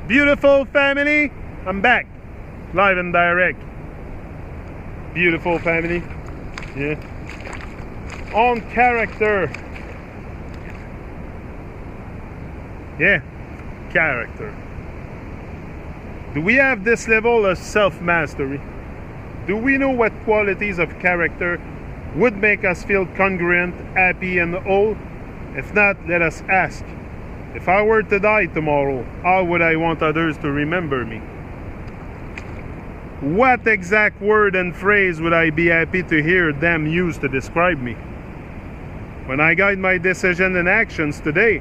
Beautiful family, I'm back, live and direct. Beautiful family, yeah. On character, yeah, character. Do we have this level of self-mastery? Do we know what qualities of character would make us feel congruent, happy, and whole? If not, let us ask. If I were to die tomorrow, how would I want others to remember me? What exact word and phrase would I be happy to hear them use to describe me? When I guide my decisions and actions today,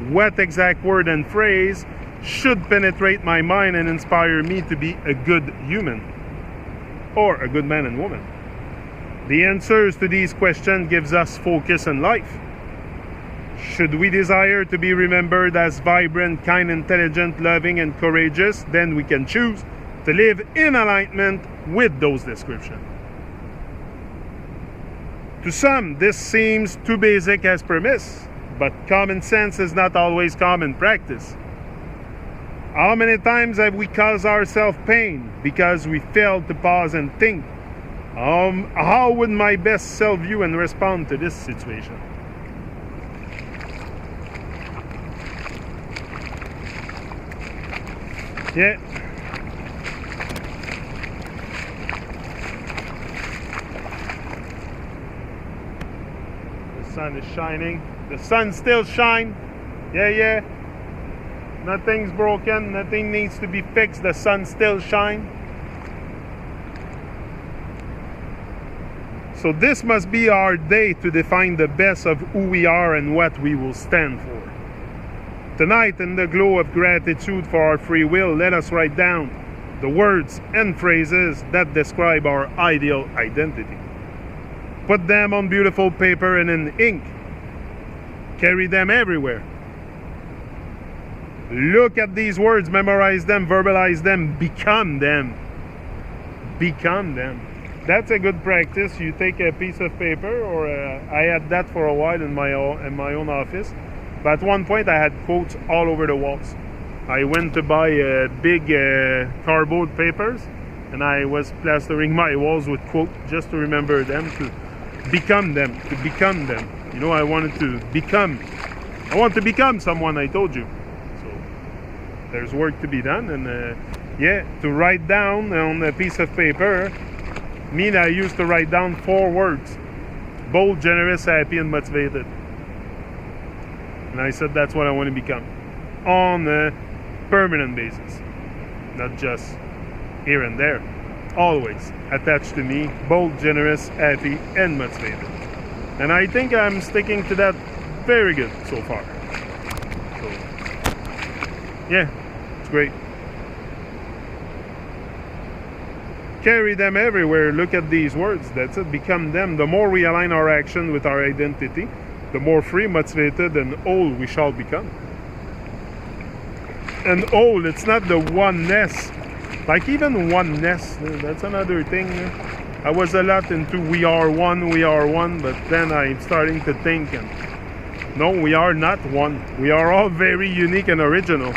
what exact word and phrase should penetrate my mind and inspire me to be a good human? Or a good man and woman? The answers to these questions gives us focus in life. Should we desire to be remembered as vibrant, kind, intelligent, loving, and courageous, then we can choose to live in alignment with those descriptions. To some, this seems too basic as premise, but common sense is not always common practice. How many times have we caused ourselves pain because we failed to pause and think, how would my best self view and respond to this situation? Yeah. The sun is shining. The sun still shines. Yeah. Nothing's broken. Nothing needs to be fixed. The sun still shines. So this must be our day to define the best of who we are and what we will stand for. Tonight, in the glow of gratitude for our free will, let us write down the words and phrases that describe our ideal identity. Put them on beautiful paper and in ink. Carry them everywhere. Look at these words, memorize them, verbalize them, become them. Become them. That's a good practice. You take a piece of paper, or I had that for a while in my own office. But at one point, I had quotes all over the walls. I went to buy big cardboard papers, and I was plastering my walls with quotes just to remember them, to become them, to become them. You know, I want to become someone, I told you. So there's work to be done, and to write down on a piece of paper. I used to write down 4 words: bold, generous, happy, and motivated. And I said that's what I want to become on a permanent basis, not just here and there. Always attached to me: bold, generous, happy, and motivated. And I think I'm sticking to that very good so far. So, yeah, it's great. Carry them everywhere. Look at these words. That's it. Become them. The more we align our action with our identity, the more free, motivated, and whole we shall become. And whole, it's not the oneness. Like even oneness, that's another thing. I was a lot into we are one, but then I'm starting to think, and no, we are not one. We are all very unique and original.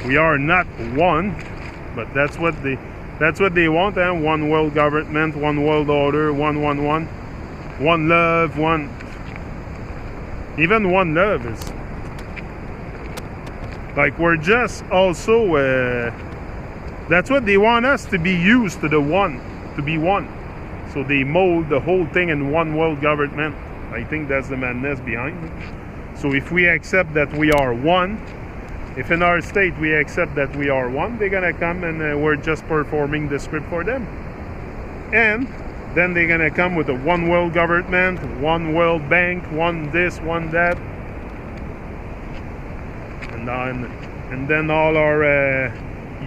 We are not one, but that's what they want, and one world government, one world order, one love, even one love is like we're just also that's what they want us to be, used to the one, to be one. So they mold the whole thing in one world government. I think that's the madness behind it. So if we accept that we are one, if in our state we accept that we are one, they're gonna come and we're just performing the script for them. And then they're gonna come with a one world government, one world bank, one this, one that, and then all our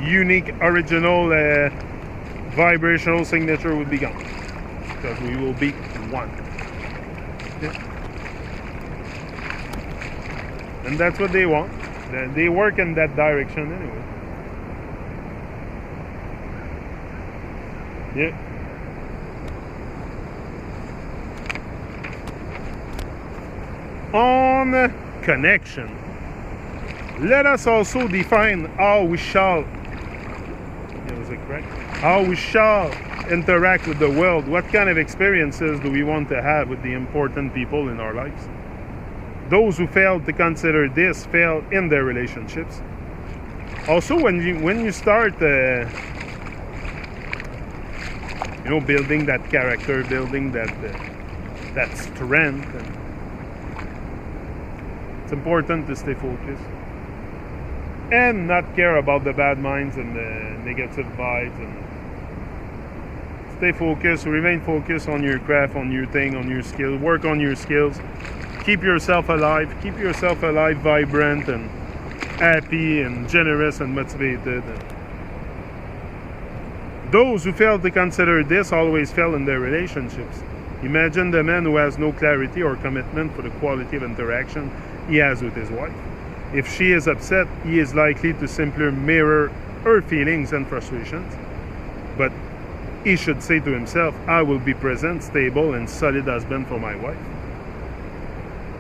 unique, original, vibrational signature will be gone, because we will be one. Yeah. And that's what they want. They work in that direction anyway. Yeah. On connection. Let us also define how we shall, is it correct? How we shall interact with the world. What kind of experiences do we want to have with the important people in our lives? Those who fail to consider this fail in their relationships. Also, when you start, building that character, building that strength, it's important to stay focused and not care about the bad minds and the negative vibes, and stay focused, remain focused on your craft, on your thing, on your skill, work on your skills, keep yourself alive, vibrant and happy and generous and motivated. Those who fail to consider this always fail in their relationships. Imagine the man who has no clarity or commitment for the quality of interaction he has with his wife. If she is upset, he is likely to simply mirror her feelings and frustrations. But he should say to himself, I will be present, stable, and solid husband for my wife.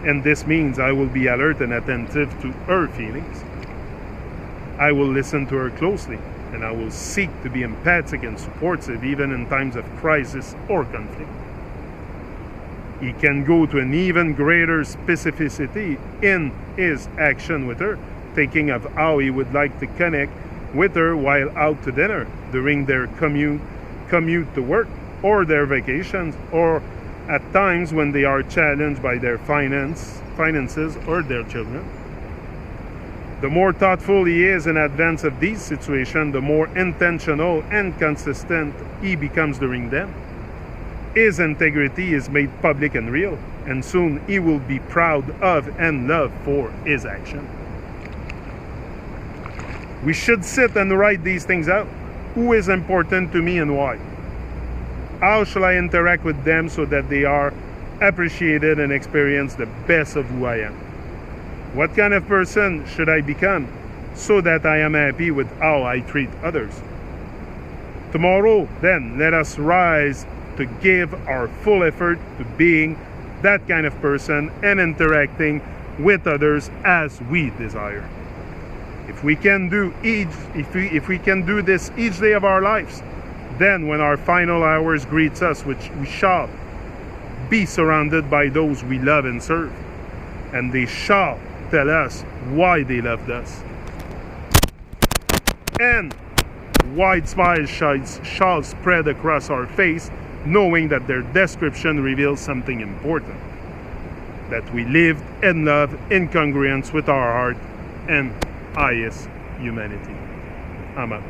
And this means I will be alert and attentive to her feelings. I will listen to her closely, and I will seek to be empathic and supportive even in times of crisis or conflict. He can go to an even greater specificity in his action with her, thinking of how he would like to connect with her while out to dinner, during their commute to work, or their vacations, or at times when they are challenged by their finances or their children. The more thoughtful he is in advance of these situations, the more intentional and consistent he becomes during them. His integrity is made public and real, and soon he will be proud of and loved for his action. We should sit and write these things out. Who is important to me and why? How shall I interact with them so that they are appreciated and experience the best of who I am? What kind of person should I become so that I am happy with how I treat others? Tomorrow, then, let us rise to give our full effort to being that kind of person and interacting with others as we desire. If we can do this each day of our lives, then when our final hours greets us, which we shall be surrounded by those we love and serve, and they shall tell us why they loved us. And wide smiles shall spread across our face, knowing that their description reveals something important, that we lived and loved in congruence with our heart and highest humanity. I'm out.